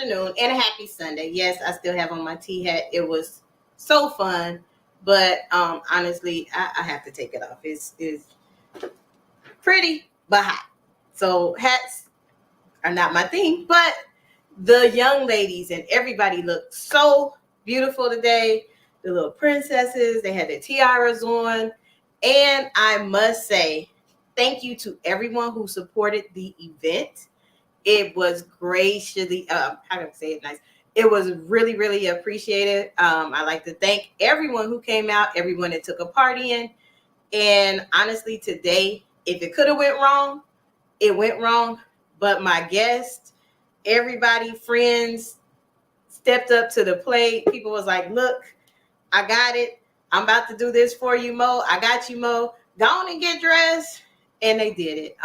afternoon and a happy Sunday. Yes, I still have on my tea hat. It was so fun, but honestly, I have to take it off. It's pretty but hot. So hats are not my thing, but the young ladies and everybody looked so beautiful today. The little princesses, they had their tiaras on. And I must say, thank you to everyone who supported the event. It was graciously, how do I say it nice? It was really, really appreciated. I like to thank everyone who came out, everyone that took a part in. And honestly, today, if it could have went wrong, it went wrong. But my guests, everybody, friends, stepped up to the plate. People was like, look, I got it. I'm about to do this for you, Mo. I got you, Mo. Go on and get dressed. And they did it.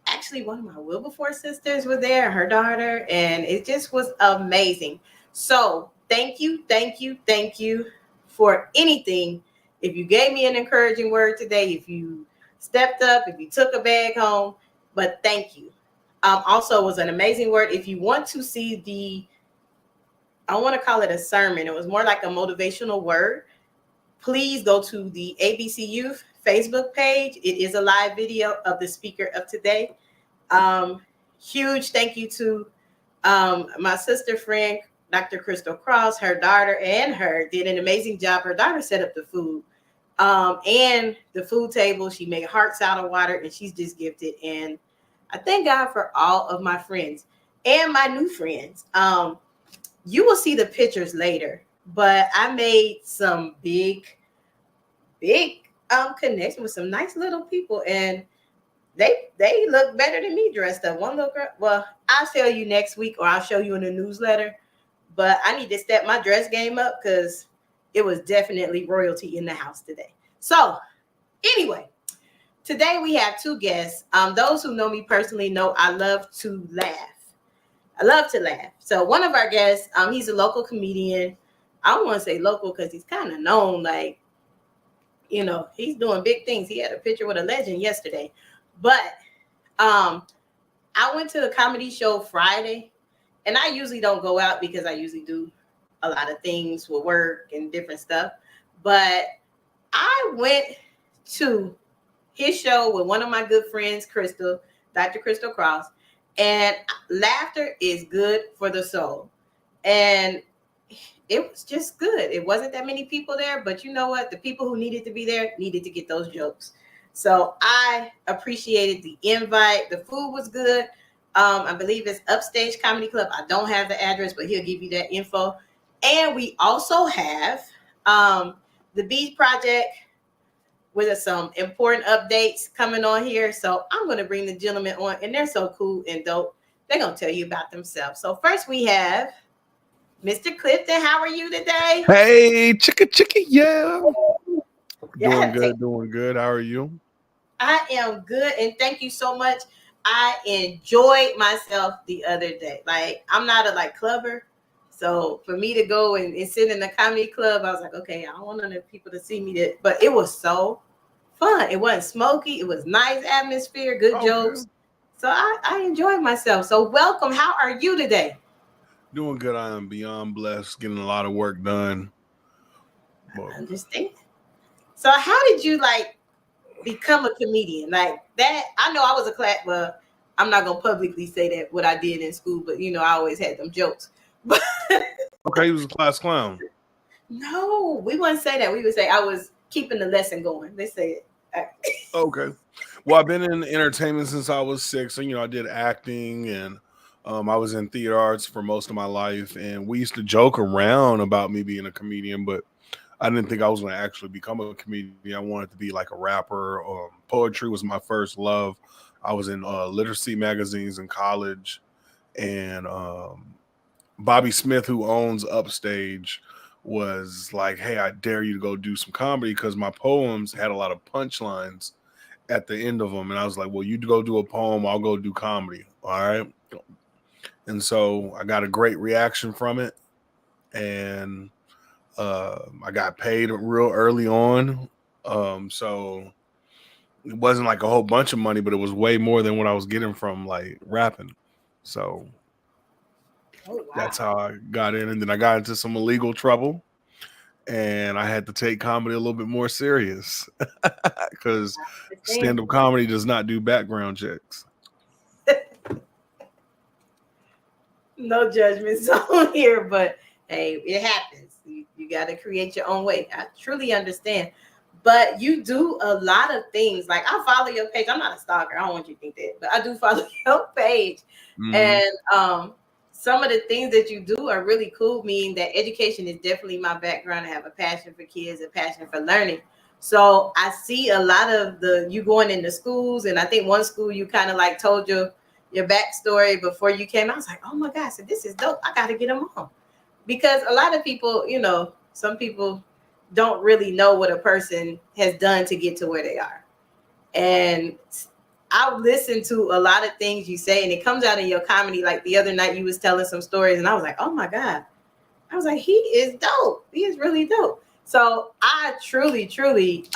Actually, one of my Wilberforce sisters was there, her daughter, and it just was amazing. So thank you for anything. If you gave me an encouraging word today, if you stepped up, if you took a bag home, but thank you. Also, it was an amazing word. If you want to see I want to call it a sermon. It was more like a motivational word. Please go to the ABC Youth Facebook page. It is a live video of the speaker of today. Huge thank you to my sister friend, Dr. Crystal Cross. Her daughter and her did an amazing job. Her daughter set up the food and the food table. She made hearts out of water, and she's just gifted. And I thank God for all of my friends and my new friends. You will see the pictures later, but I made some big connection with some nice little people, and they look better than me dressed up. One little girl, well, I'll tell you next week, or I'll show you in the newsletter, but I need to step my dress game up because it was definitely royalty in the house today. So anyway, today we have two guests. Those who know me personally know I love to laugh. So one of our guests, he's a local comedian. I don't want to say local because he's kind of known, like, you know, he's doing big things. He had a picture with a legend yesterday. But I went to the comedy show Friday, and I usually don't go out because I usually do a lot of things with work and different stuff. But I went to his show with one of my good friends, Dr. Crystal Cross. And laughter is good for the soul. And it was just good. It wasn't that many people there, but you know what? The people who needed to be there needed to get those jokes. So I appreciated the invite. The food was good. I believe it's Upstage Comedy Club. I don't have the address, but he'll give you that info. And we also have the Beach Project with some important updates coming on here. So I'm going to bring the gentlemen on, and they're so cool and dope. They're going to tell you about themselves. So first we have Mr. Clifton. How are you today? Hey, chicka, yeah. Doing good. How are you? I am good, and thank you so much. I enjoyed myself the other day. Like, I'm not a clubber. So for me to go and sit in the comedy club, I was like, okay, I don't want other people to see me. But it was so fun. It wasn't smoky. It was nice atmosphere, good jokes. So I enjoyed myself. So welcome. How are you today? Doing good. I am beyond blessed, getting a lot of work done. I understand. So how did you become a comedian? Like that? I know I was a class. Well, I'm not gonna publicly say that what I did in school, but I always had them jokes. Okay, he was a class clown. No, we wouldn't say that. We would say I was keeping the lesson going. They say it. Okay. Well, I've been in entertainment since I was 6. So, I did acting, and I was in theater arts for most of my life. And we used to joke around about me being a comedian, but I didn't think I was going to actually become a comedian. I wanted to be like a rapper. Poetry was my first love. I was in literacy magazines in college, and Bobby Smith, who owns Upstage, was like, hey, I dare you to go do some comedy, because my poems had a lot of punchlines at the end of them. And I was like, well, you go do a poem, I'll go do comedy. All right. And so I got a great reaction from it. And I got paid real early on. So it wasn't like a whole bunch of money, but it was way more than what I was getting from rapping. So Oh That's wow. how I got in, and then I got into some illegal trouble, and I had to take comedy a little bit more serious because Understand. stand-up comedy does not do background checks. No judgment zone here, but hey, it happens. You got to create your own way. I truly understand. But you do a lot of things. Like I follow your page. I'm not a stalker. I don't want you to think that, but I do follow your page. Hmm. And some of the things that you do are really cool. Meaning that education is definitely my background. I have a passion for kids, a passion for learning. So I see a lot of the you going into schools, and I think one school you kind of like told your backstory before you came. I was like, oh my gosh, so this is dope. I got to get them on because a lot of people, some people don't really know what a person has done to get to where they are. And I listen to a lot of things you say, and it comes out in your comedy. Like the other night, you was telling some stories, and I was like, oh my god. I was like, he is dope. He is really dope. So I truly, truly,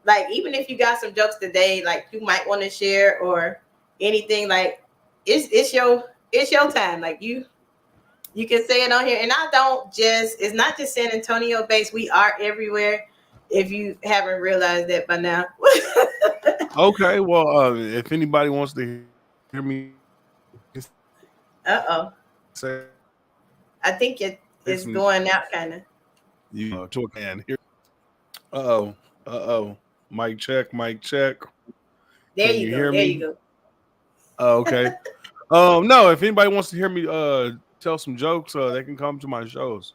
like even if you got some jokes today, like you might want to share or anything, like it's your time. Like you can say it on here. And I don't just it's not just San Antonio based. We are everywhere. If you haven't realized that by now. Okay, well, if anybody wants to hear me say Uh-oh. I think some it's going out kind of. you to a can here. Uh-oh. Uh-oh. Mic check, mic check. There Can you you go. hear There you me? go. Okay. No, if anybody wants to hear me tell some jokes, they can come to my shows.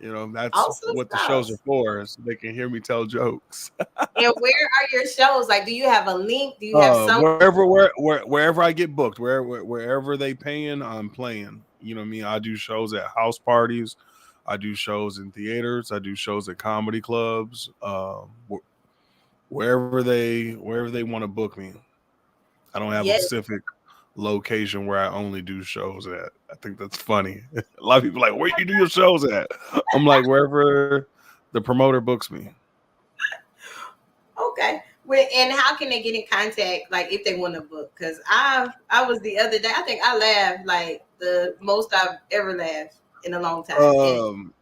That's Awesome what the shows are sauce. for, so they can hear me tell jokes. And where are your shows? Like, do you have a link? Do you have some? Wherever I get booked, wherever they paying, I'm playing. You know what I mean? I do shows at house parties, I do shows in theaters, I do shows at comedy clubs, wherever they want to book me. I don't have a Yes. specific location where I only do shows at. I think that's funny. A lot of people are like, where you do your shows at? I'm like, wherever the promoter books me. Okay. And how can they get in contact, like if they want to book? Because I was the other day. I think I laughed like the most I've ever laughed in a long time. And Um,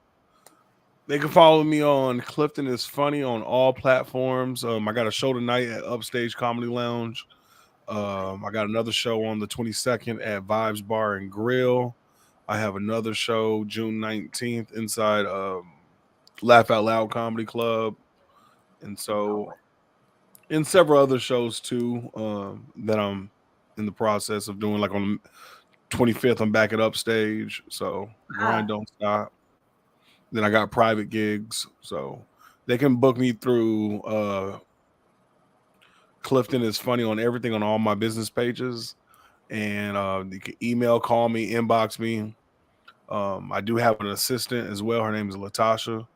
they can follow me on Clifton is Funny on all platforms. I got a show tonight at Upstage Comedy Lounge. I got another show on the 22nd at Vibes Bar and Grill. I have another show June 19th inside Laugh Out Loud Comedy Club. And so, and several other shows too that I'm in the process of doing. Like on the 25th, I'm back at Upstage. So, grind wow, don't stop. Then I got private gigs. So, they can book me through Clifton is Funny on everything on all my business pages. And you can email, call me, inbox me. I do have an assistant as well. Her name is Latasha,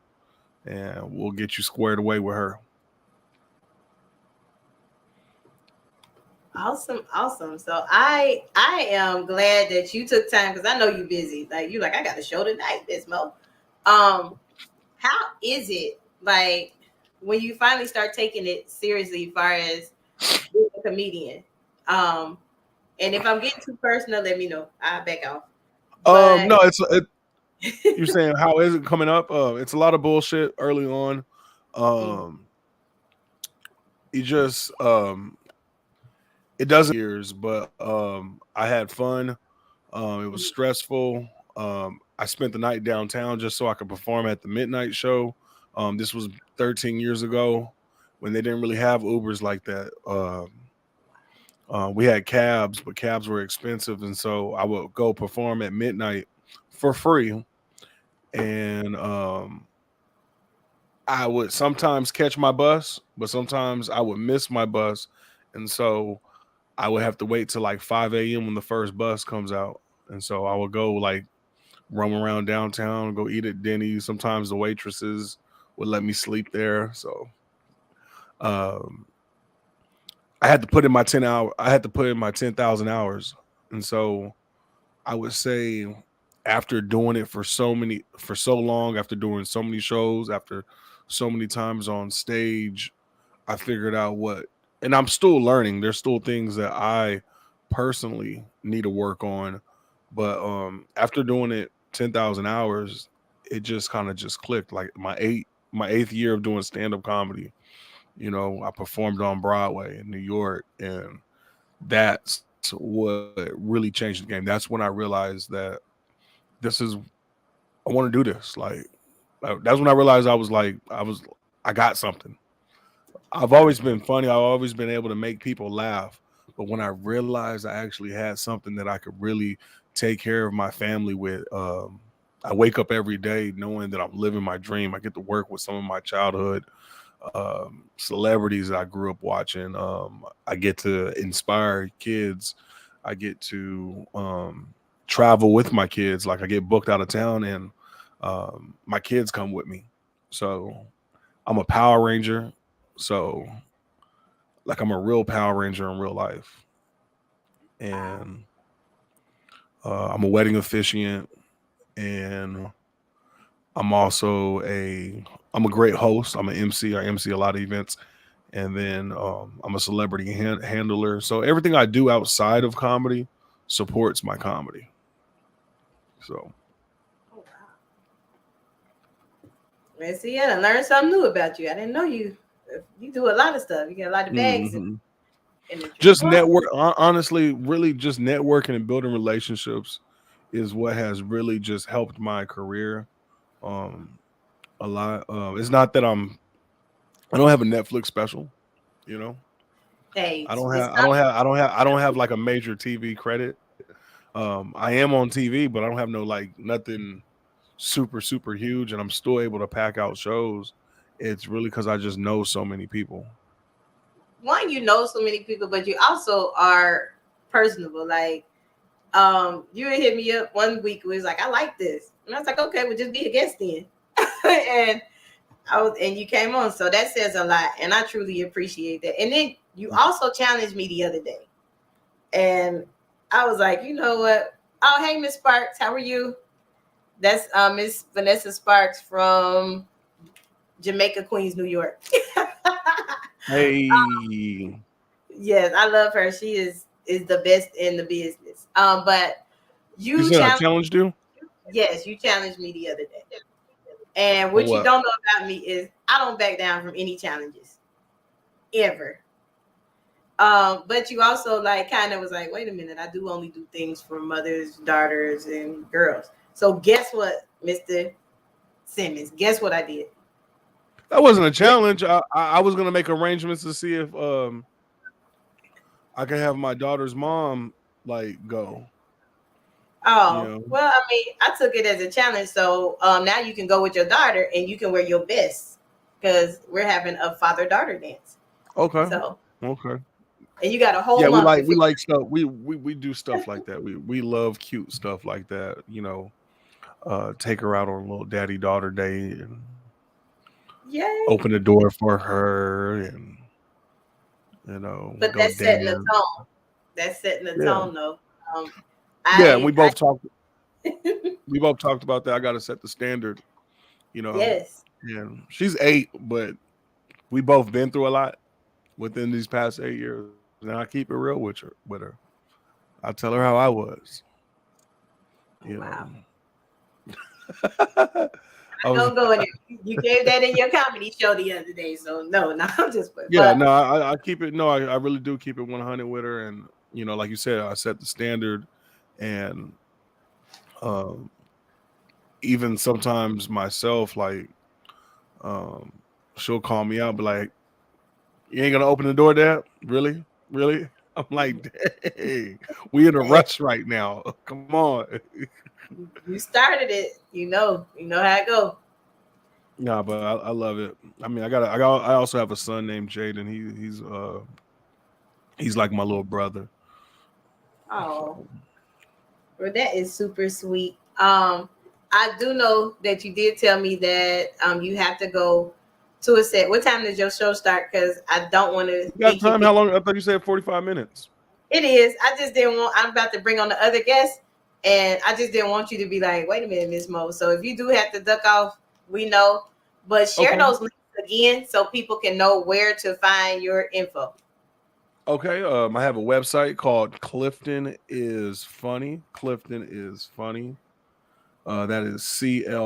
and we'll get you squared away with her. awesome, awesome. So I am glad that you took time because I know you're busy. Like you like I got a show tonight, Miss Mo. How is it like when you finally start taking it seriously, as far as being a comedian? Um, and if I'm getting too personal, let me know. I'll back off. But No, you're saying how is it coming up? It's a lot of bullshit early on. mm, Um, it just it doesn't years, but I had fun. It was mm, stressful. I spent the night downtown just so I could perform at the midnight show. This was 13 years ago when they didn't really have Ubers like that. We had cabs, but cabs were expensive, and so I would go perform at midnight for free. And I would sometimes catch my bus, but sometimes I would miss my bus, and so I would have to wait till like 5 a.m. when the first bus comes out. And so I would go like roam around downtown, go eat at Denny's. Sometimes the waitresses would let me sleep there. So um, I had to put in my 10 hour. I had to put in my 10,000 hours, and so I would say after doing it for so long, after doing so many shows, after so many times on stage, I figured out what, and I'm still learning. There's still things that I personally need to work on, But after doing it 10,000 hours, it just kind of just clicked. Like my eighth year of doing stand up comedy, you know, I performed on Broadway in New York, and that's what really changed the game. That's when I realized that this is I want to do this. Like that's when I realized I got something. I've always been funny. I've always been able to make people laugh. But when I realized I actually had something that I could really take care of my family with, I wake up every day knowing that I'm living my dream. I get to work with some of my childhood celebrities that I grew up watching. I get to inspire kids. I get to travel with my kids. Like I get booked out of town, and my kids come with me. So I'm a Power Ranger. So like I'm a real Power Ranger in real life, Wow. and I'm a wedding officiant, and I'm also I'm a great host. I'm an MC. I MC a lot of events, and then I'm a celebrity handler. So everything I do outside of comedy supports my comedy. So Oh, wow. Let's see, I done learned something new about you. I didn't know you do a lot of stuff. You got a lot of bags mhm. in the Just trunk. honestly, really, just networking and building relationships is what has really just helped my career um, a lot. It's not that I don't have a Netflix special, you know. Hey, it's not. I don't have like a major TV credit. I am on TV, but I don't have no like nothing super huge, and I'm still able to pack out shows. It's really because I just know so many people. One, you know so many people, but you also are personable. Like, you would hit me up one week. It was like, I like this, and I was like, okay, well, just be a guest then. and and you came on, so that says a lot, and I truly appreciate that. And then you also challenged me the other day, and I was like, you know what? Oh, hey, Miss Sparks, how are you? That's Miss Vanessa Sparks from Jamaica, Queens, New York. Hey, Yes, I love her. She is the best in the business. But you you said I challenged, challenged you? yes, you challenged me the other day. And Or what you what? don't know about me is I don't back down from any challenges ever. But you also like kind of was like, wait a minute, I do only do things for mothers, daughters, and girls. So guess what, Mr. Simmons? Guess what I did? That wasn't a Guess, challenge. I was gonna make arrangements to see if I could have my daughter's mom like go. You oh, know. well, I mean, I took it as a challenge. So now you can go with your daughter and you can wear your best because we're having a father daughter dance. Okay. So, Okay. and you got a whole Yeah, month to we figure. like stuff. We do stuff like that. We love cute stuff like that. You know, take her out on a little daddy daughter date and Yay. open the door for her, and you know, But go that's setting the dance. tone. That's setting the Yeah. tone, though. Um, Yeah, and I we both talked about that. I got to set the standard, you know. yes. And she's 8, but we both been through a lot within these past 8 years, and I keep it real with her. I tell her how I was, Oh, you know. wow. I I was don't go in there. You gave that in your comedy show the other day, so no, no, I'm just. yeah, But no, I keep it. No, I really do keep it 100 with her, and you know, like you said, I set the standard, and um, even sometimes myself, like, um, she'll call me out, be like, "You ain't gonna open the door, Dad? Really, really?" I'm like, "Dang, we in a hey, rush right now. Come on." you started it. You know how it go. Nah, but I love it. I mean, I also have a son named Jaden. He's like my little brother. Oh, So well, that is super sweet. I do know that you did tell me that you have to go to a set. What time does your show start? Because I don't want to you got time? inconvenience. How long? I thought you said 45 minutes. It is. I just didn't want. I'm about to bring on the other guests, and I just didn't want you to be like, "Wait a minute, Miss Mo." So if you do have to duck off, we know. But share Okay. those links again so people can know where to find your info. Okay, I have a website called Clifton is Funny. Clifton is Funny. That is CLIFTON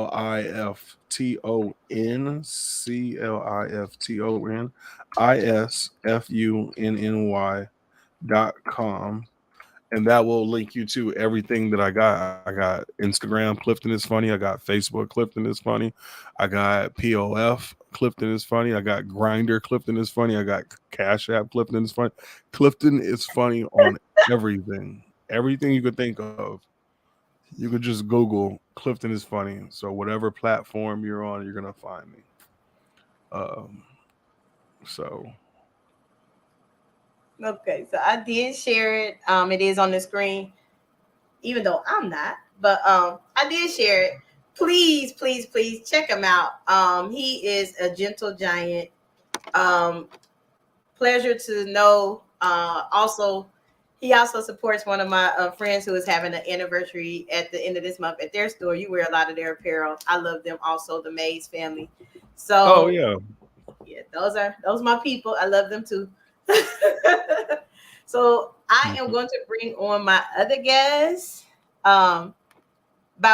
and that will link you to everything that I got. I got Instagram, Clifton is Funny. I got Facebook, Clifton is Funny. I got POF, Clifton is Funny. I got Grinder, Clifton is Funny. I got Cash App, Clifton is Funny. Clifton is funny on everything. Everything you could think of. You could just Google Clifton is Funny. So whatever platform you're on, you're gonna find me. Um, so Okay, so I did share it. It is on the screen, even though I'm not, but I did share it. Please, please, please check him out. He is a gentle giant. Um, Pleasure to know. Also, he also supports one of my friends who is having an anniversary at the end of this month at their store. You wear a lot of their apparel. I love them also, the Mays family. oh So yeah. yeah, those my people. I love them too. So I am going to bring on my other guest by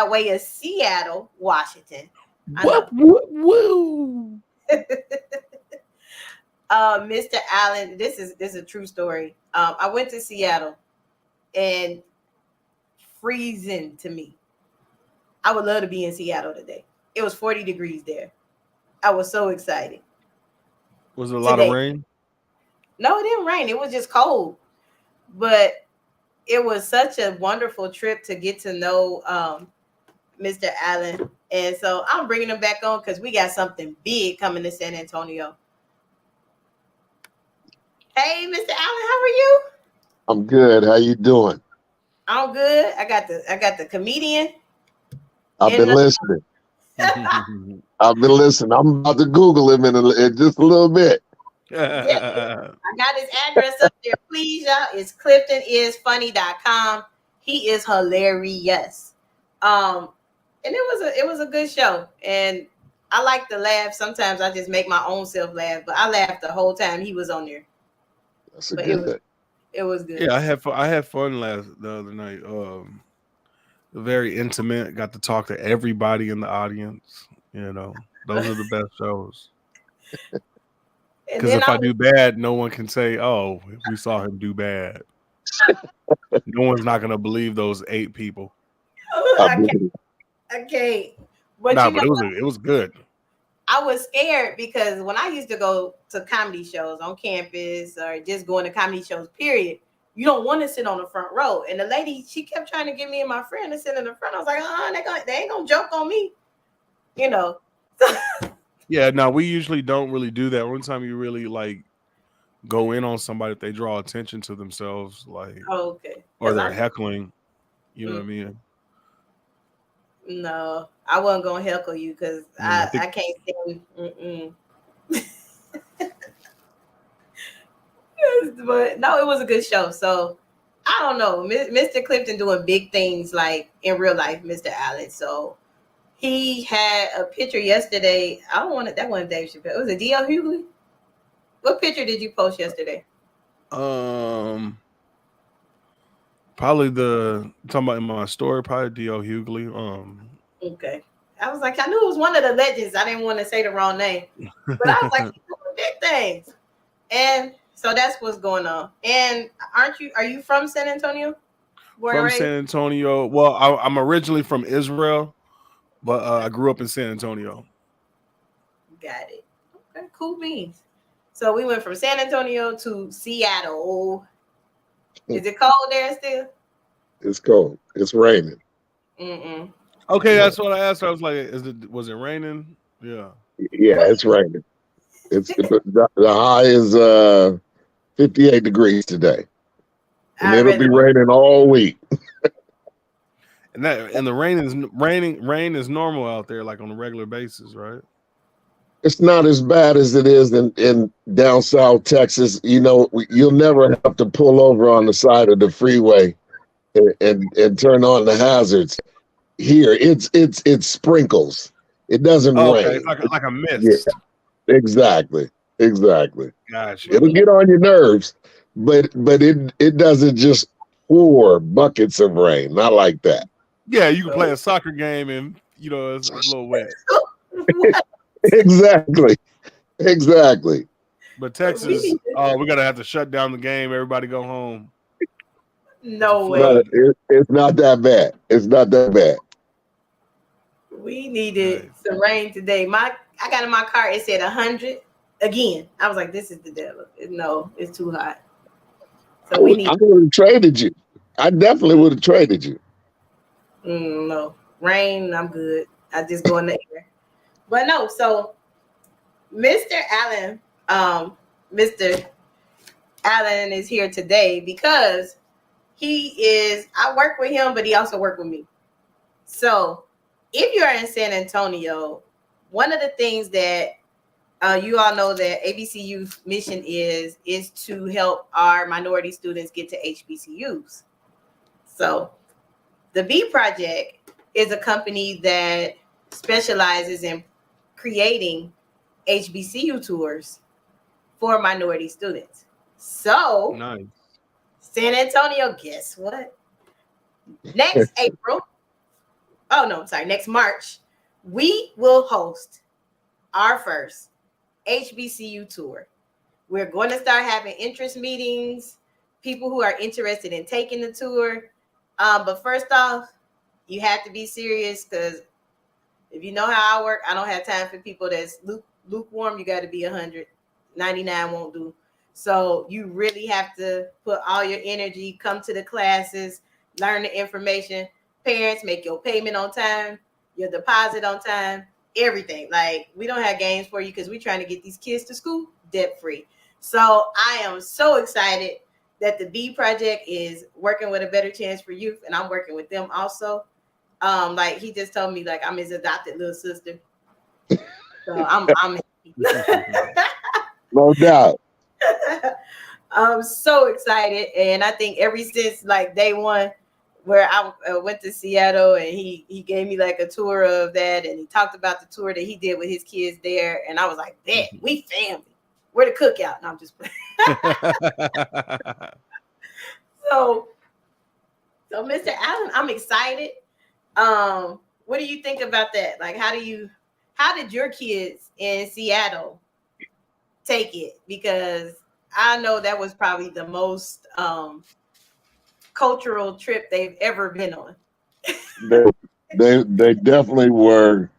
way of Seattle, Washington. I know. Woo. Mr. Allen, this is a true story. I went to Seattle and freezing to me. I would love to be in Seattle today. It was 40 degrees there. I was so excited. Was it a lot of Today. rain? No, it didn't rain. It was just cold. But it was such a wonderful trip to get to know Mr. Allen. And so I'm bringing him back on because we got something big coming to San Antonio. Hey, Mr. Allen, how are you? I'm good. How you doing? I'm good. I got the comedian. I've been listening. I've been listening. I'm about to Google him in just a little bit. I got his address up there. Please, y'all. It's CliftonIsFunny.com. He is hilarious. And it was a good show. And I like to laugh. Sometimes I just make my own self laugh, but I laughed the whole time he was on there. That's a good. It was good. Yeah, I had fun the other night. Very intimate. Got to talk to everybody in the audience. You know, those are the best shows. Because if I do bad, no one can say, "Oh, we saw him do bad." No one's not gonna believe those 8 people. Okay. But it was good. I was scared because when I used to go to comedy shows on campus or just going to comedy shows, period, you don't want to sit on the front row. And the lady, she kept trying to get me and my friend to sit in the front. I was like, they ain't gonna joke on me, you know. Yeah, no, we usually don't really do that. One time you really like go in on somebody if they draw attention to themselves, like, okay, or they're heckling. You know what I mean? No, I wasn't gonna heckle you because I can't sing. But no, it was a good show. So I don't know, Mr. Clifton doing big things like in real life, Mr. Allen. So he had a picture yesterday. I don't want it. That wasn't Dave Chappelle. It was a D.L. Hughley. What picture did you post yesterday? Probably talking about in my story, probably D.L. Hughley. Okay. I was like, I knew it was one of the legends. I didn't want to say the wrong name, but I was like, he's doing big things. And so that's what's going on. And are you from San Antonio? From San Antonio. Well, I'm originally from Israel, but I grew up in San Antonio. Got it. Okay, cool beans. So we went from San Antonio to Seattle. Is it cold there still? It's cold. It's raining. Okay, that's what I asked. I was like, was it raining? Yeah. Yeah, it's raining. It's the high is 58 degrees today. And it'll be raining all week. And the rain is normal out there, like on a regular basis, right? It's not as bad as it is in down south Texas. You know, you'll never have to pull over on the side of the freeway and turn on the hazards. Here, it's sprinkles. It doesn't rain. It's like a mist. Yeah, exactly. Gotcha. It'll get on your nerves, but it doesn't just pour buckets of rain. Not like that. Yeah, you can play a soccer game and it's a little wet. What? Exactly. Exactly. But We Texas, need to, we gotta have to shut down the game. Everybody go home. It's a no No, way. flood. it's not that bad. It's not that bad. We needed Nice. some rain today. I got in my car. It said 100 again. I was like, this is the devil. No, it's too hot. So we I need would have traded you. I definitely would have traded you. no rain. I'm good. I just go in the air. But no. So Mr. Allen, Mr. Allen is here today because he is. I work with him, but he also work with me. So if you are in San Antonio, one of the things that you all know that ABCU's mission is to help our minority students get to HBCUs. So the B Project is a company that specializes in creating HBCU tours for minority students. So Nice. San Antonio, guess what? Next April, oh no, sorry, next March, we will host our first HBCU tour. We're going to start having interest meetings, people who are interested in taking the tour. But first off, you have to be serious because if you know how I work, I don't have time for people that's lukewarm. You got to be 100. 99 won't do. So you really have to put all your energy, come to the classes, learn the information. Parents, make your payment on time, your deposit on time, everything. Like, we don't have games for you because we're trying to get these kids to school debt free. So I am so excited that the B Project is working with A Better Chance for Youth, and I'm working with them also. Like he just told me, like I'm his adopted little sister. So I'm No doubt. I'm so excited, and I think ever since like day one, where I went to Seattle, and he gave me like a tour of that, and he talked about the tour that he did with his kids there, and I was like, "Bet we family. Where the cookout?" No, I'm just playing. So Mr. Allen, I'm excited. What do you think about that? Like, how did your kids in Seattle take it? Because I know that was probably the most cultural trip they've ever been on. They definitely were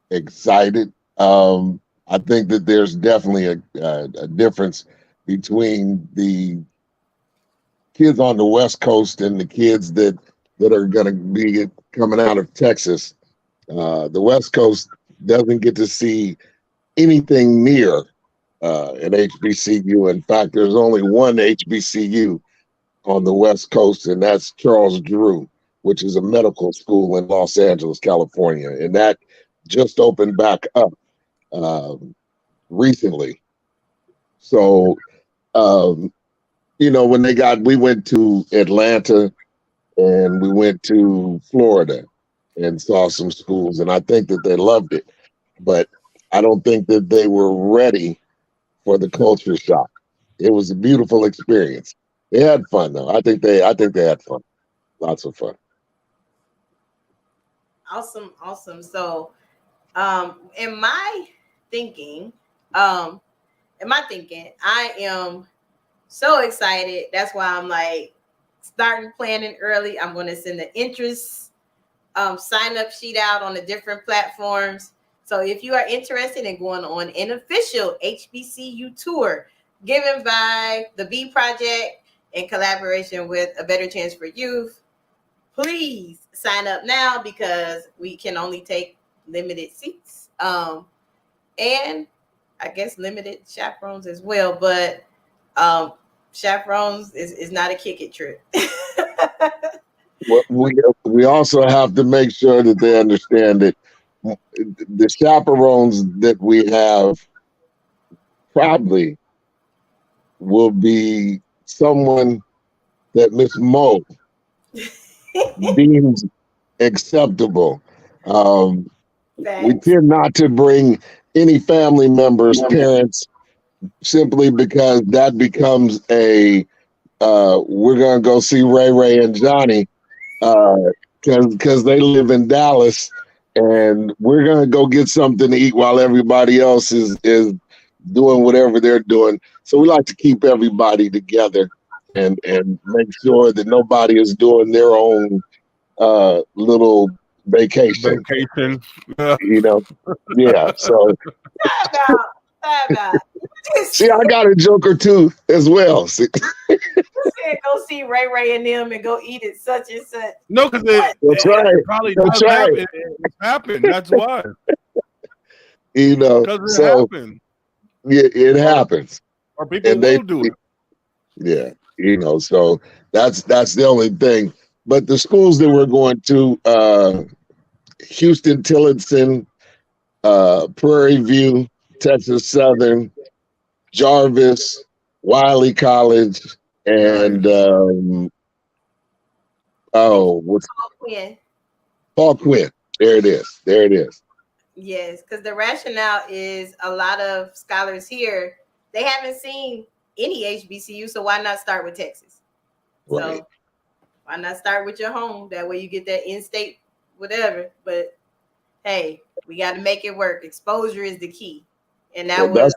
excited. I think that there's definitely a difference between the kids on the West Coast and the kids that are going to be coming out of Texas. The West Coast doesn't get to see anything near an HBCU. In fact, there's only one HBCU on the West Coast, and that's Charles Drew, which is a medical school in Los Angeles, California. And that just opened back up recently. So, when we went to Atlanta and we went to Florida and saw some schools, and I think that they loved it. But I don't think that they were ready for the culture shock. It was a beautiful experience. They had fun though. I think they had fun. Lots of fun. Awesome. So, in my thinking, I am so excited. That's why I'm like starting planning early. I'm going to send the interest sign up sheet out on the different platforms. So if you are interested in going on an official HBCU tour given by the B Project in collaboration with A Better Chance for Youth, please sign up now because we can only take limited seats. And I guess limited chaperones as well, but chaperones is not a kick it trip. Well, we also have to make sure that they understand that the chaperones that we have probably will be someone that Miss Mo deems acceptable. We tend not to bring any family members, parents, simply because that becomes a we're gonna go see Ray Ray and Johnny because they live in Dallas, and we're gonna go get something to eat while everybody else is doing whatever they're doing. So we like to keep everybody together and make sure that nobody is doing their own little vacation. Vacation. You know, yeah. So Time out. Time out. see, I got a joke or two as well. See, You said go see Ray Ray and them and go eat at such and such. No, because that's right. it probably That's does right. happen. It's happened. That's why. You know, Because it so happened. yeah, it happens. Or people And they, will do it. yeah, you know, so that's the only thing. But the schools that we're going to, Houston Tillotson, Prairie View, Texas Southern, Jarvis, Wiley College, and what's Quinn. Paul Quinn? There it is. There it is. Yes, because the rationale is a lot of scholars here, they haven't seen any HBCU, so why not start with Texas? Right. So why not start with your home? That way you get that in-state whatever. But hey, we got to make it work. Exposure is the key. And that Well, was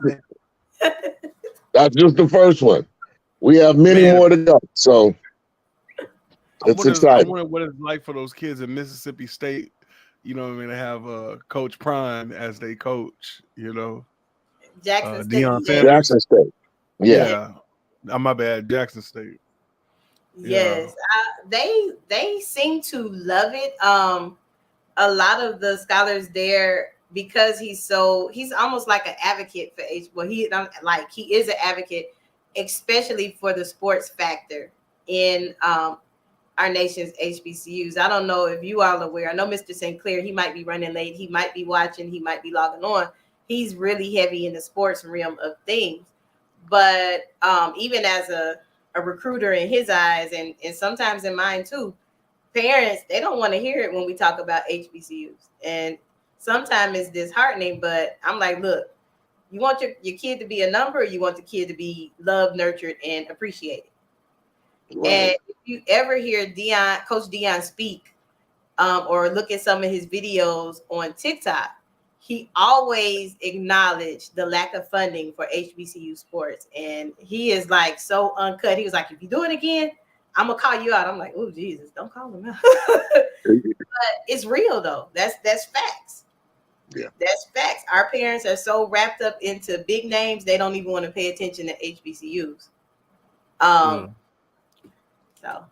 that's just the first one. We have many Man. more to go. So it's I exciting. wonder what it's like for those kids in Mississippi State. You know what I mean? To have Coach Prime as they coach. You know, Jackson State. Deion Yes. Sanders. Jackson State. Yeah. My bad. Jackson State. Yes. They seem to love it. A lot of the scholars there, because he's almost like an advocate for he is an advocate, especially for the sports factor in our nation's HBCUs. I don't know if you all are aware. I know Mr. St. Clair, he might be running late. He might be watching. He might be logging on. He's really heavy in the sports realm of things. But even as a recruiter in his eyes, and sometimes in mine too, parents, they don't want to hear it when we talk about HBCUs. And sometimes it's disheartening, but I'm like, look, you want your kid to be a number, or you want the kid to be loved, nurtured, and appreciated. Right. And if you ever hear Coach Deion speak, or look at some of his videos on TikTok, he always acknowledged the lack of funding for HBCU sports. And he is like so uncut. He was like, if you do it again, I'm gonna call you out. I'm like, oh Jesus, don't call him out. But it's real though. That's facts. Yeah. That's facts. Our parents are so wrapped up into big names, they don't even want to pay attention to HBCUs. So,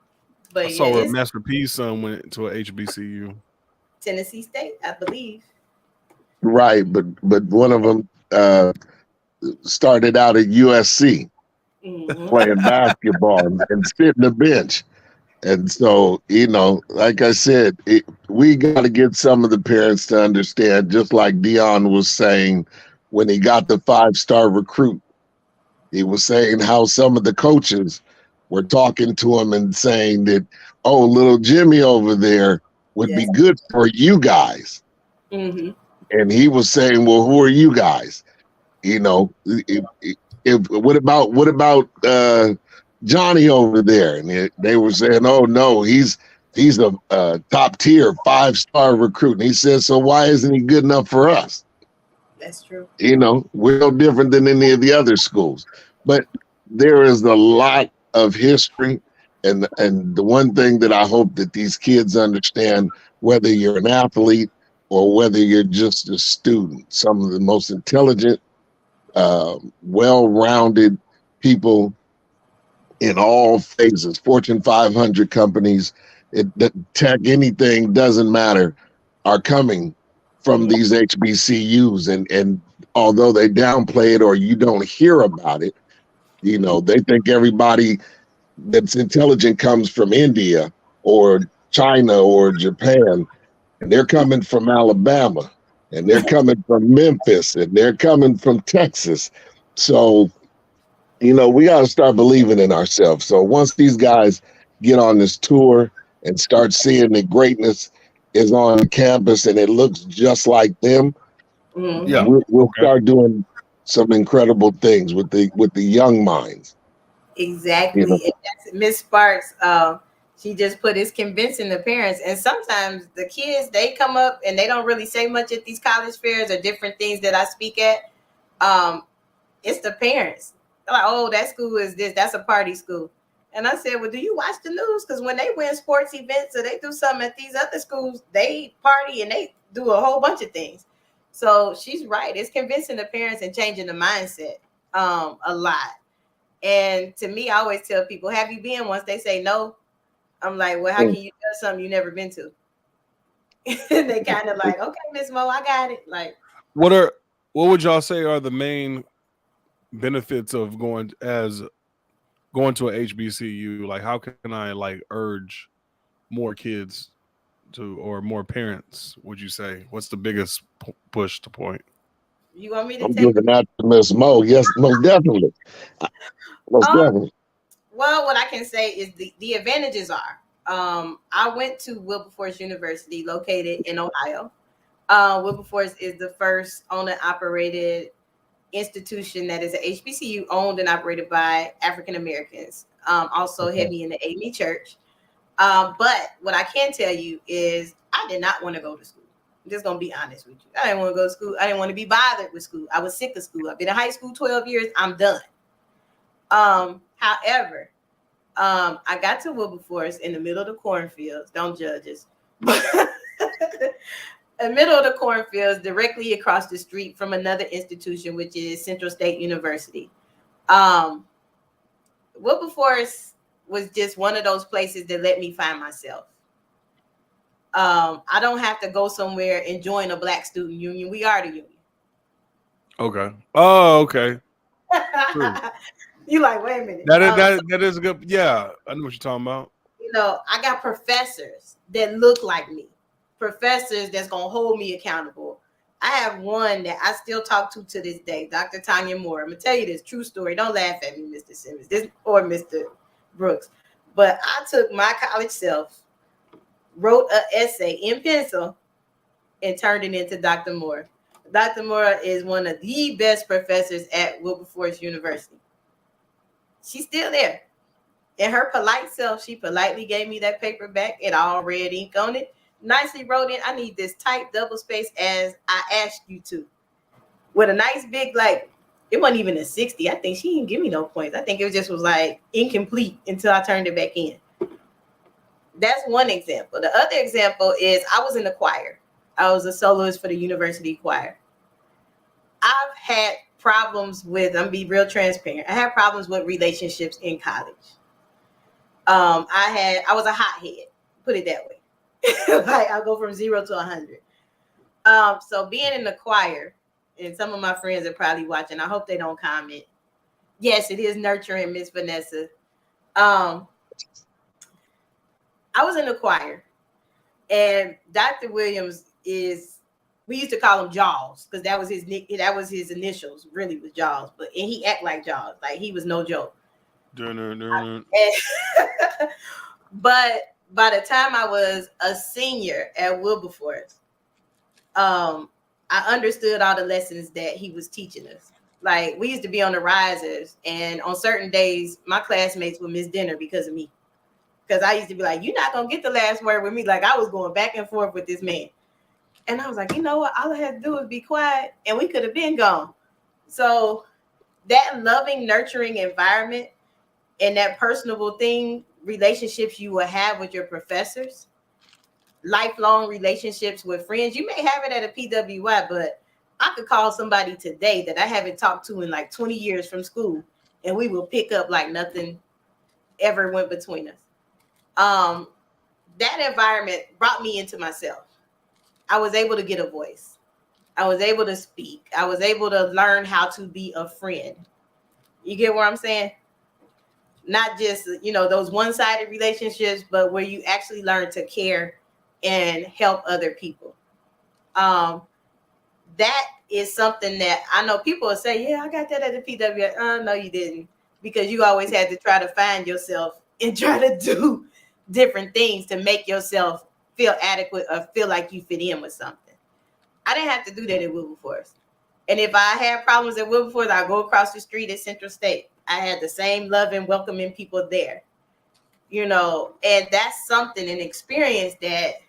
but I saw where Master P's son went to a HBCU. Tennessee State, I believe. Right, but one of them started out at USC playing basketball and sitting the bench. And so, you know, like I said, we got to get some of the parents to understand, just like Deion was saying when he got the 5-star recruit. He was saying how some of the coaches were talking to him and saying that, oh, little Jimmy over there would be good for you guys. Mm-hmm. And he was saying, well, who are you guys? You know, what about Johnny over there? And they were saying, oh no, he's a top tier 5-star recruit. And he says, so why isn't he good enough for us? That's true. You know, we're no different than any of the other schools. But there is a lot of history. And the one thing that I hope that these kids understand, whether you're an athlete or whether you're just a student, some of the most intelligent, well-rounded people in all phases, Fortune 500 companies, tech, anything, doesn't matter, are coming from these HBCUs. And although they downplay it or you don't hear about it, you know, they think everybody that's intelligent comes from India or China or Japan. And they're coming from Alabama, and they're coming from Memphis, and they're coming from Texas. So, you know, we got to start believing in ourselves. So once these guys get on this tour and start seeing the greatness is on campus and it looks just like them, we'll start doing some incredible things with the young minds. You know, Exactly. And that's Miss Sparks. She just put it's convincing the parents. And sometimes the kids, they come up and they don't really say much at these college fairs or different things that I speak at. Um, it's the parents. They're like, oh, that school is this, that's a party school. And I said, well, do you watch the news? Because when they win sports events or they do something at these other schools, they party and they do a whole bunch of things. So she's right. It's convincing the parents and changing the mindset a lot. And to me, I always tell people, have you been? Once they say no, I'm like, well, how can you tell something you never been to? They kind of like, okay, Miss Mo, I got it. Like, What would y'all say are the main benefits of going to a HBCU? Like, how can I like urge more kids to, or more parents? Would you say what's the biggest push to point? you want me to I'm take giving that to Miss Mo. Yes, most definitely. Most um definitely. well, what I can say is the advantages are I went to Wilberforce University located in Ohio. Wilberforce is the first owned and operated institution that is a HBCU owned and operated by African Americans. Also Okay. heavy in the AME church. But what I can tell you is I did not want to go to school. I'm just gonna be honest with you. I didn't want to go to school. I didn't want to be bothered with school. I was sick of school. I've been in high school 12 years. I'm done. However, I got to Wilberforce in the middle of the cornfields. Don't judge us. In the middle of the cornfields, directly across the street from another institution, which is Central State University. Um, Wilberforce was just one of those places that let me find myself. I don't have to go somewhere and join a Black student union. We are the union. Okay. Oh, okay. True. You like, wait a minute. That is a good. Yeah, I know what you're talking about. I got professors that look like me, professors that's gonna hold me accountable. I have one that I still talk to this day, Dr. Tanya Moore. I'm gonna tell you this true story. Don't laugh at me, Mr. Simmons, this or Mr. Brooks. But I took my college self, wrote an essay in pencil, and turned it into Dr. Moore. Dr. Moore is one of the best professors at Wilberforce University. She's still there. In her polite self, she politely gave me that paper back. It all red ink on it. Nicely wrote in, I need this tight double space as I asked you to. With a nice big, like, it wasn't even a 60. I think she didn't give me no points. I think it just was like incomplete until I turned it back in. That's one example. The other example is I was in the choir. I was a soloist for the university choir. I've had problems with, I'm be real transparent. I had problems with relationships in college. I was a hothead, put it that way. Like I'll go from 0 to 100. So being in the choir, and some of my friends are probably watching. I hope they don't comment. Yes, it is nurturing, Miss Vanessa. I was in the choir, and Dr. Williams we used to call him Jaws because that was his initials, really was Jaws. And he act like Jaws, like he was no joke. But by the time I was a senior at Wilberforce, I understood all the lessons that he was teaching us. Like we used to be on the risers, and on certain days, my classmates would miss dinner because of me. Because I used to be like, "You're not gonna get the last word with me." Like I was going back and forth with this man, and I was like, you know what? All I had to do was be quiet, and we could have been gone. So that loving, nurturing environment and that personable thing, relationships you will have with your professors, lifelong relationships with friends. You may have it at a PWI, but I could call somebody today that I haven't talked to in like 20 years from school, and we will pick up like nothing ever went between us. That environment brought me into myself. I was able to get a voice. I was able to speak. I was able to learn how to be a friend. You get what I'm saying? Not just, those one-sided relationships, but where you actually learn to care and help other people. That is something that I know people will say, yeah, I got that at the PWI. No, you didn't. Because you always had to try to find yourself and try to do different things to make yourself feel adequate or feel like you fit in with something. I didn't have to do that at Wilberforce. And if I had problems at Wilberforce, I'd go across the street at Central State. I had the same love and welcoming people there, you know, and that's something, an experience that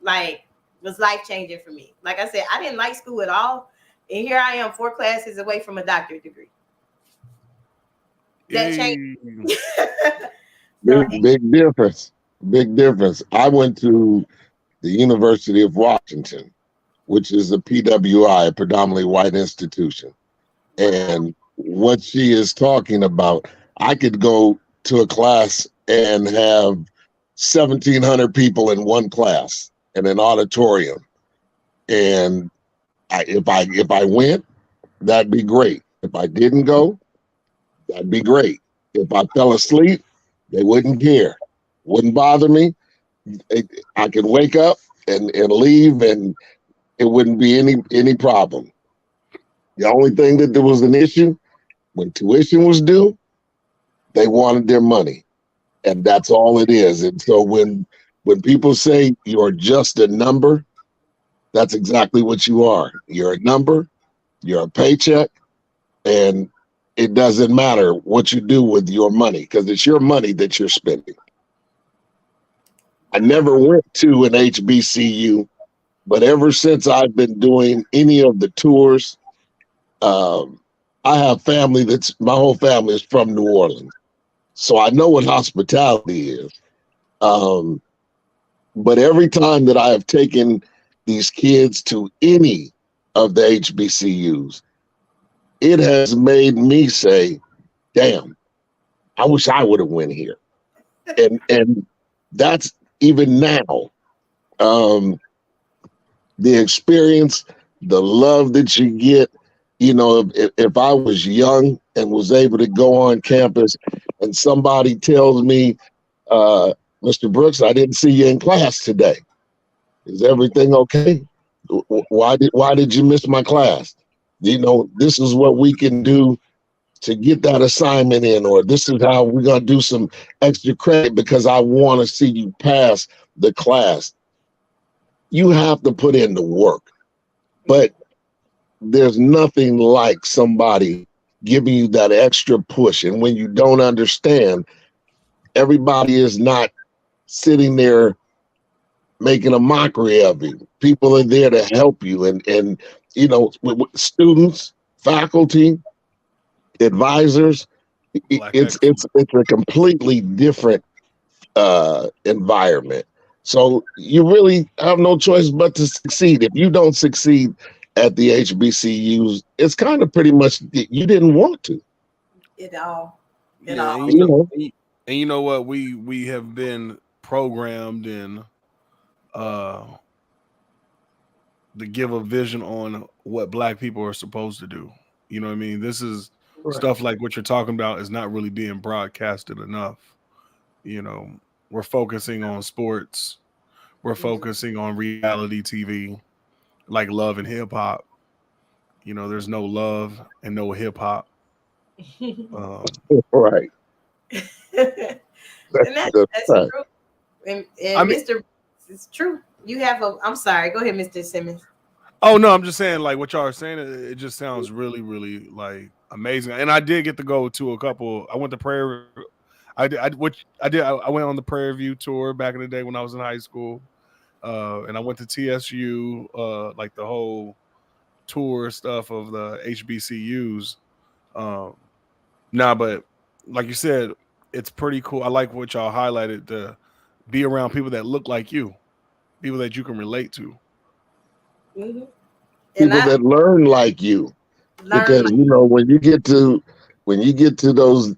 like was life changing for me. Like I said, I didn't like school at all, and here I am 4 classes away from a doctorate degree. That changed. So, Big difference. Big difference. I went to the University of Washington, which is a PWI, a predominantly white institution. And what she is talking about, I could go to a class and have 1,700 people in one class in an auditorium. And if I went, that'd be great. If I didn't go, that'd be great. If I fell asleep, they wouldn't care. Wouldn't bother me. I could wake up and leave, and it wouldn't be any problem. The only thing that there was an issue when tuition was due, they wanted their money, and that's all it is. And so when people say you're just a number, that's exactly what you are. You're a number. You're a paycheck, and it doesn't matter what you do with your money because it's your money that you're spending. I never went to an HBCU, but ever since I've been doing any of the tours, I have family my whole family is from New Orleans. So I know what hospitality is. But every time that I have taken these kids to any of the HBCUs, it has made me say, damn, I wish I would have went here. And that's even now. The experience, the love that you get, you know, if I was young and was able to go on campus and somebody tells me, Mr. Brooks, I didn't see you in class today. Is everything okay? Why did you miss my class? You know, this is what we can do to get that assignment in, or this is how we're going to do some extra credit because I want to see you pass the class. You have to put in the work, but there's nothing like somebody giving you that extra push. And when you don't understand, everybody is not sitting there making a mockery of you. People are there to help you. And you know, students, faculty, advisors, it's a completely different environment. So you really have no choice but to succeed. If you don't succeed at the HBCUs, it's kind of pretty much you didn't want to. It all. And you know what? We have been programmed in to give a vision on what Black people are supposed to do. You know what I mean? This is stuff like what you're talking about is not really being broadcasted enough. You know, we're focusing on sports. We're focusing on reality TV, like Love and Hip Hop. You know, there's no love and no hip hop. Right. And that's right. true. And Mr. It's true. You have I'm sorry. Go ahead, Mr. Simmons. Oh no, I'm just saying, like what y'all are saying, it just sounds really, really like amazing. And I did get to go to a couple. I went to Prairie. I went on the Prairie View tour back in the day when I was in high school, and I went to TSU, like the whole tour stuff of the HBCUs. But like you said, it's pretty cool. I like what y'all highlighted, to be around people that look like you, people that you can relate to. Mm-hmm. People that learn like you, because you know when you get to those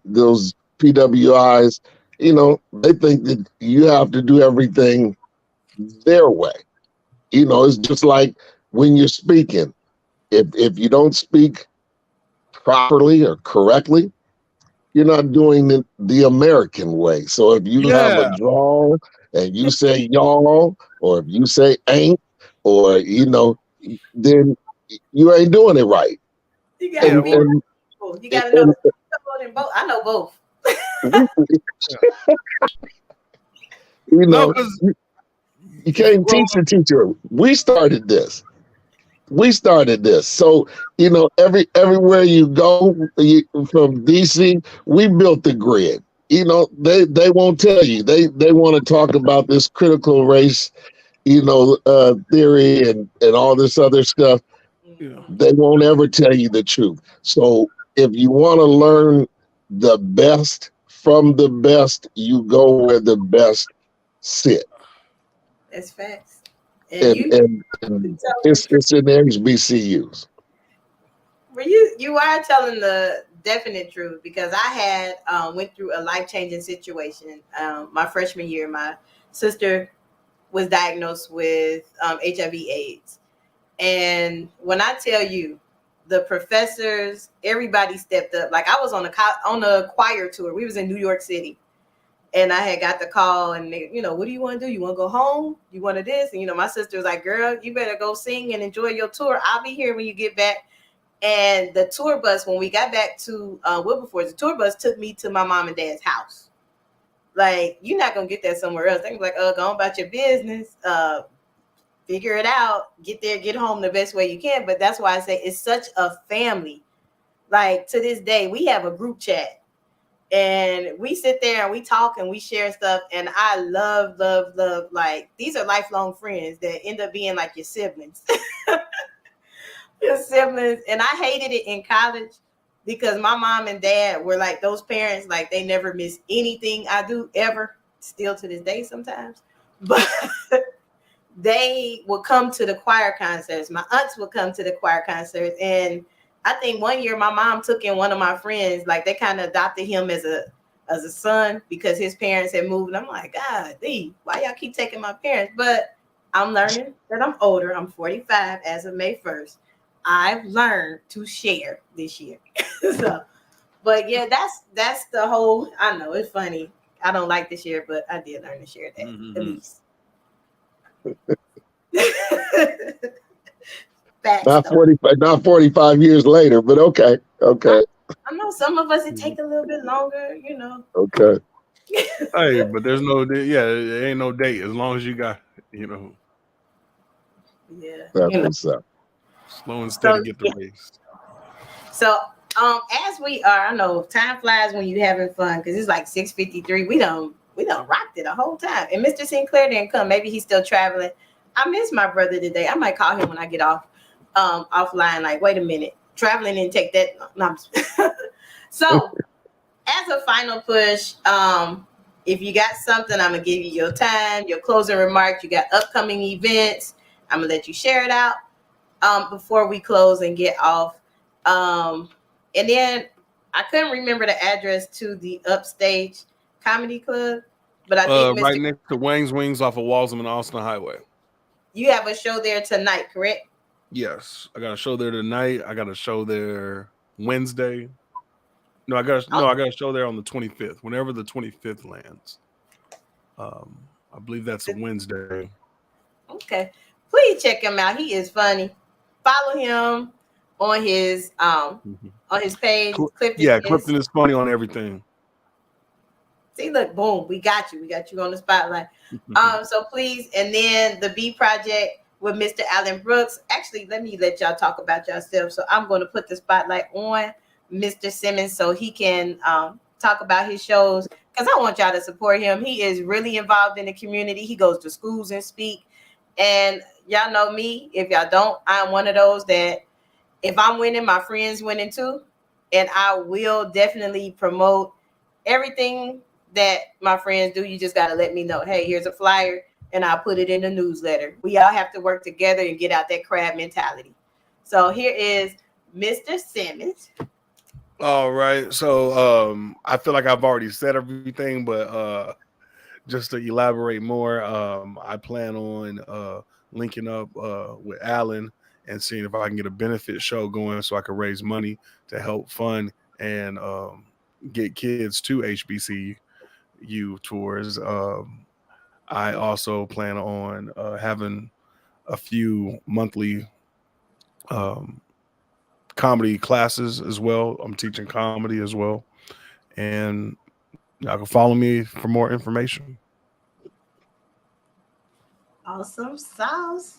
PWIs, you know they think that you have to do everything their way. You know, it's just like when you're speaking. If you don't speak properly or correctly, you're not doing it the American way. So if you have a drawl and you say y'all, or if you say ain't, or you know, then you ain't doing it right. You gotta be you gotta know both. I know both. You know, you can't teach a teacher. We started this. We started this. So, everywhere you go, from DC, we built the grid. They won't tell you. They want to talk about this critical race, theory and all this other stuff. Yeah. They won't ever tell you the truth. So if you want to learn the best from the best, you go where the best sit. That's facts. And And you and telling the truth. it's in the HBCUs. You are telling the definite truth, because I had went through a life changing situation. My freshman year, my sister was diagnosed with HIV/AIDS, and when I tell you, the professors, everybody stepped up. Like, I was on a choir tour. We was in New York City, and I had got the call, and they, what do you want to do? You want to go home? You want to this? And my sister was like, "Girl, you better go sing and enjoy your tour. I'll be here when you get back." And the tour bus, when we got back to Wilberforce, the tour bus took me to my mom and dad's house. Like, you're not gonna get that somewhere else. They be like, go on about your business, figure it out, get there, get home the best way you can. But that's why I say it's such a family. Like, to this day, we have a group chat, and we sit there and we talk and we share stuff. And I love, love, love. Like, these are lifelong friends that end up being like your siblings. Your siblings. And I hated it in college because my mom and dad were like those parents, like, they never miss anything I do ever, still to this day sometimes. But they would come to the choir concerts. My aunts would come to the choir concerts. And I think one year my mom took in one of my friends, like, they kind of adopted him as a son because his parents had moved. And I'm like, God, why y'all keep taking my parents? But I'm learning that I'm older. I'm 45 as of May 1st. I've learned to share this year. So, but yeah, that's the whole. I know it's funny. I don't like this year, but I did learn to share that at least. Facts, Not though. 45 years later, but okay. Okay. I know some of us it take a little bit longer, Okay. Hey, but there's no, there ain't no date as long as you got, Yeah, That's what's up. slow and steady So get the yeah. race. So as we are, I know time flies when you having fun, because it's like 6:53. We don't rocked it the whole time. And Mr. Sinclair didn't come. Maybe he's still traveling. I miss my brother today. I might call him when I get offline. Like, wait a minute, traveling didn't take that. No, so as a final push, if you got something, I'm gonna give you your time, your closing remarks. You got upcoming events. I'm gonna let you share it out before we close and get off. And then I couldn't remember the address to the Upstage Comedy Club, but I think Right Mr. next to Wang's Wings off of Walsham and Austin Highway. You have a show there tonight, correct? Yes, I got a show there tonight. I got a show there Wednesday. No, I Oh, got a show there on the 25th. Whenever the 25th lands, I believe that's a Wednesday. okay. Please check him out. He is funny. Follow him on his page, Clifton Yeah, Simmons. Clifton is funny on everything. See, look, boom, we got you. We got you on the spotlight. So please, and then the B Project with Mr. Allen Brooks. Actually, let y'all talk about yourself. So I'm going to put the spotlight on Mr. Simmons so he can talk about his shows, because I want y'all to support him. He is really involved in the community. He goes to schools and speak. And y'all know me. If y'all don't, I'm one of those that if I'm winning, my friends winning too. And I will definitely promote everything that my friends do. You just got to let me know, hey, here's a flyer, and I'll put it in the newsletter. We all have to work together and get out that crab mentality. So here is Mr. Simmons. All right. So I feel like I've already said everything, but just to elaborate more, I plan on linking up with Alan and seeing if I can get a benefit show going so I can raise money to help fund and get kids to HBCU tours. I also plan on having a few monthly um, comedy classes as well. I'm teaching comedy as well. And y'all can follow me for more information. Awesome sauce.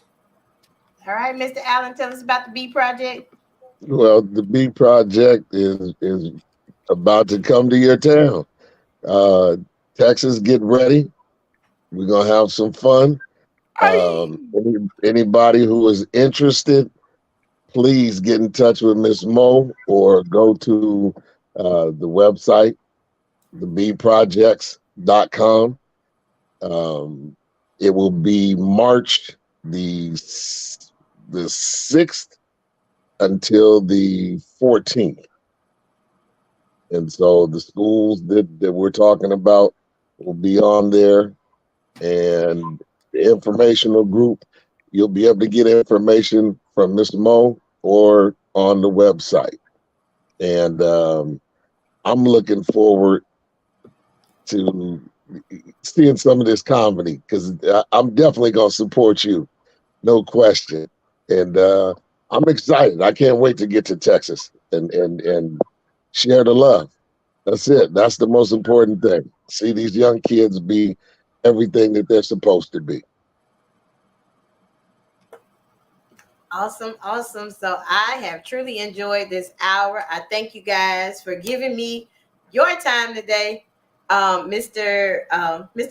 All right, Mr. Allen, tell us about the B Project. Well, the B project is about to come to your town. Uh, Texas, get ready. We're gonna have some fun. Hey. Anybody who is interested, please get in touch with Miss Mo or go to the website, thebprojects.com. Um, it will be March the 6th until the 14th. And so the schools that we're talking about will be on there, and the informational group, you'll be able to get information from Miss Mo or on the website. And I'm looking forward to seeing some of this comedy because I'm definitely going to support you, no question. And I'm excited. I can't wait to get to Texas and share the love. That's it. That's the most important thing. See these young kids be everything that they're supposed to be. Awesome, awesome. So I have truly enjoyed this hour. I thank you guys for giving me your time today. Mr.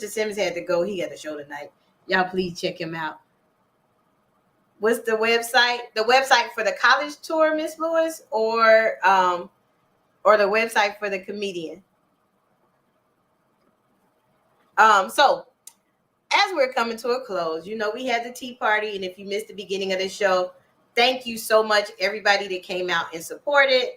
Simmons had to go. He had a show tonight. Y'all please check him out. What's the website? The website for the college tour, Miss Lewis, or the website for the comedian? So as we're coming to a close, we had the tea party, and if you missed the beginning of the show, thank you so much, everybody that came out and supported.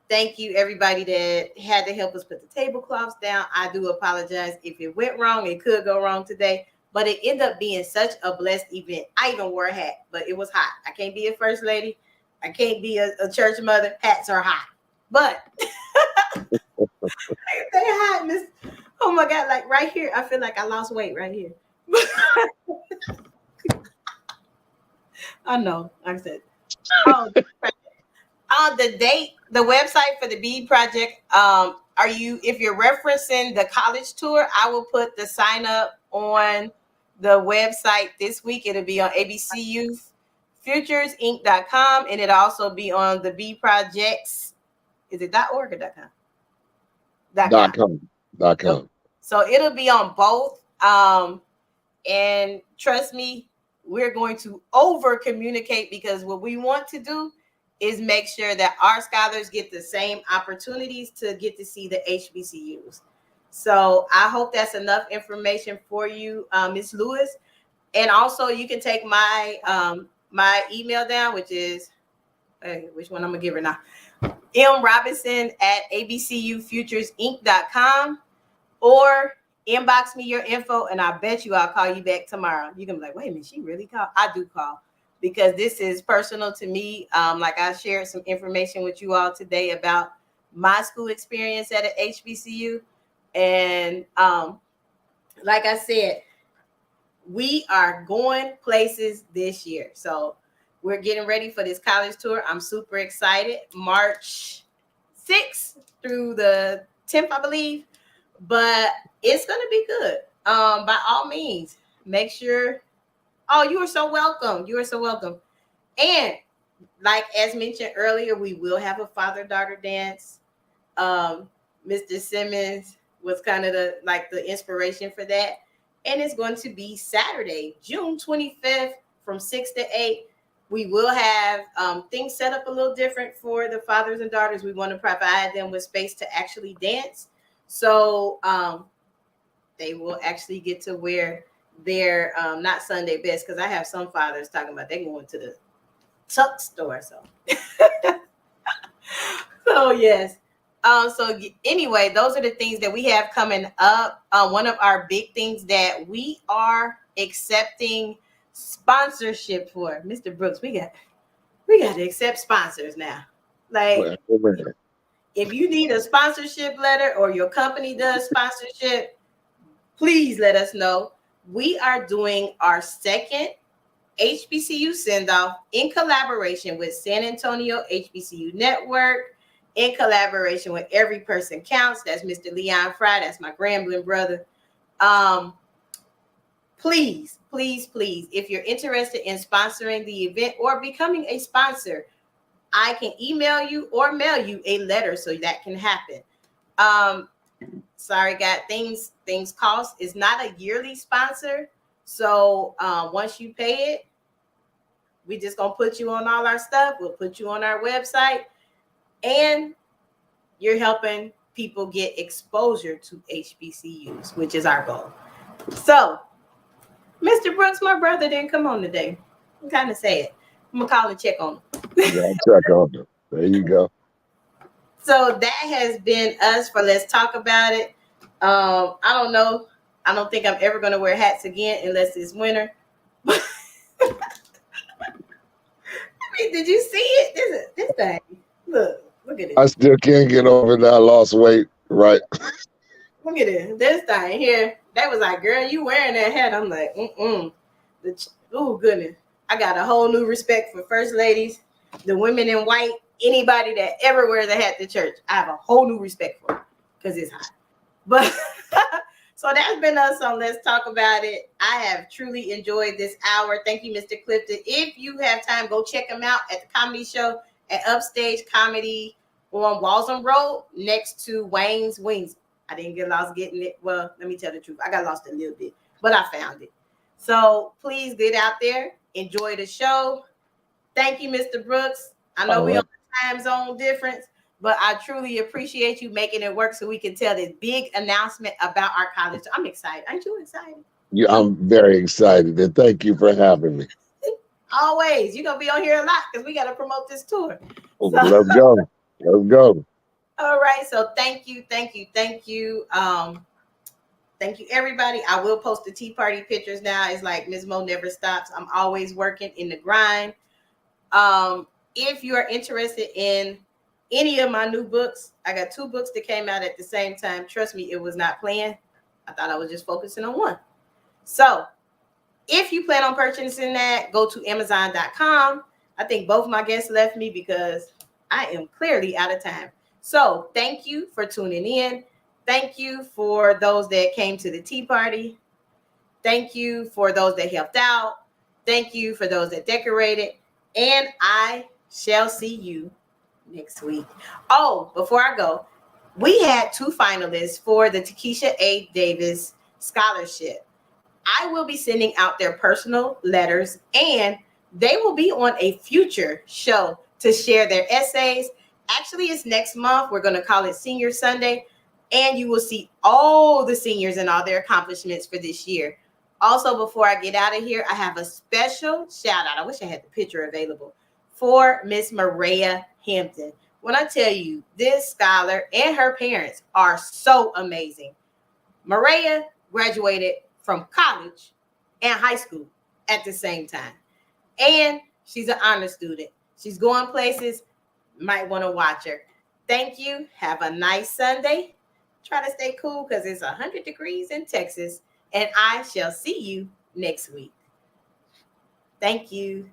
Thank you, everybody that had to help us put the tablecloths down. I do apologize if it went wrong. It could go wrong today, but it ended up being such a blessed event. I even wore a hat, but it was hot. I can't be a first lady. I can't be a church mother. Hats are hot, but they hot, Miss. Oh my God, like right here, I feel like I lost weight right here. I know, like I said. The date, the website for the B Project. If you're referencing the college tour, I will put the sign up on the website this week. It'll be on abcufuturesinc.com, and it'll also be on the B Projects. Is it .org or .com? .com. So it'll be on both. And trust me, we're going to over communicate, because what we want to do is make sure that our scholars get the same opportunities to get to see the HBCUs. So I hope that's enough information for you, Ms. Lewis. And also you can take my my email down, which is, which one I'm gonna give her now? mrobinson@abcufuturesinc.com, or inbox me your info, and I bet you I'll call you back tomorrow. You can be like, wait a minute, she really called? I do call, because this is personal to me. Like I shared some information with you all today about my school experience at an HBCU. And like I said, we are going places this year. So we're getting ready for this college tour. I'm super excited. March 6th through the 10th, I believe. But it's going to be good. By all means, make sure. Oh, you are so welcome. You are so welcome. And like as mentioned earlier, we will have a father-daughter dance. Mr. Simmons was kind of the inspiration for that. And it's going to be Saturday, June 25th from 6 to 8. We will have things set up a little different for the fathers and daughters. We want to provide them with space to actually dance. So they will actually get to wear their not Sunday best, because I have some fathers talking about they going to the tuck store. So so yes. So anyway, those are the things that we have coming up. One of our big things that we are accepting sponsorship for, Mr. Brooks, we got to accept sponsors now. Like, if you need a sponsorship letter, or your company does sponsorship, please let us know. We are doing our second HBCU send-off in collaboration with San Antonio HBCU Network, in collaboration with Every Person Counts. That's Mr. Leon Fry. That's my Grambling brother. please, please, please, if you're interested in sponsoring the event or becoming a sponsor, I can email you or mail you a letter so that can happen. Sorry, God, things cost. It's not a yearly sponsor. So once you pay it, we just gonna put you on all our stuff. We'll put you on our website, and you're helping people get exposure to HBCUs, which is our goal. So, Mr. Brooks, my brother didn't come on today. I'm kind of sad. I'm gonna call and check on him. Yeah, check on them. There you go. So that has been us for Let's Talk About It. I don't know. I don't think I'm ever gonna wear hats again unless it's winter. I mean, did you see it? This thing. Look at it. I still can't get over that I lost weight. Right. Look at it. This thing here. That was like, girl, you wearing that hat. I'm like, oh, goodness. I got a whole new respect for first ladies, the women in white, anybody that ever wears a hat to church. I have a whole new respect for it because it's hot. But so that's been us on Let's Talk About It. I have truly enjoyed this hour. Thank you, Mr. Clifton. If you have time, go check him out at the comedy show at Upstage Comedy on Walsham Road next to Wayne's Wings. I didn't get lost getting it. Well, let me tell the truth. I got lost a little bit, but I found it. So please get out there. Enjoy the show. Thank you, Mr. Brooks. I know we on the time zone difference, but I truly appreciate you making it work so we can tell this big announcement about our college. I'm excited. Aren't you excited? Yeah, I'm very excited, and thank you for having me. Always. You're going to be on here a lot because we got to promote this tour. So, let's go. Let's go. All right. So thank you. Thank you, everybody. I will post the tea party pictures now. It's like Ms. Mo never stops. I'm always working in the grind. If you are interested in any of my new books, I got 2 books that came out at the same time. Trust me, it was not planned. I thought I was just focusing on one. So if you plan on purchasing that, go to Amazon.com. I think both my guests left me because I am clearly out of time. So thank you for tuning in. Thank you for those that came to the tea party. Thank you for those that helped out. Thank you for those that decorated. And I shall see you next week. Oh, before I go, we had 2 finalists for the Takesha A. Davis Scholarship. I will be sending out their personal letters, and they will be on a future show to share their essays. Actually, it's next month. We're going to call it Senior Sunday, and you will see all the seniors and all their accomplishments for this year. Also, before I get out of here, I have a special shout out. I wish I had the picture available for Miss Maria Hampton. When I tell you, this scholar and her parents are so amazing. Maria graduated from college and high school at the same time. And she's an honor student. She's going places. Might want to watch her. Thank you. Have a nice Sunday. Try to stay cool because it's 100 degrees in Texas. And I shall see you next week. Thank you.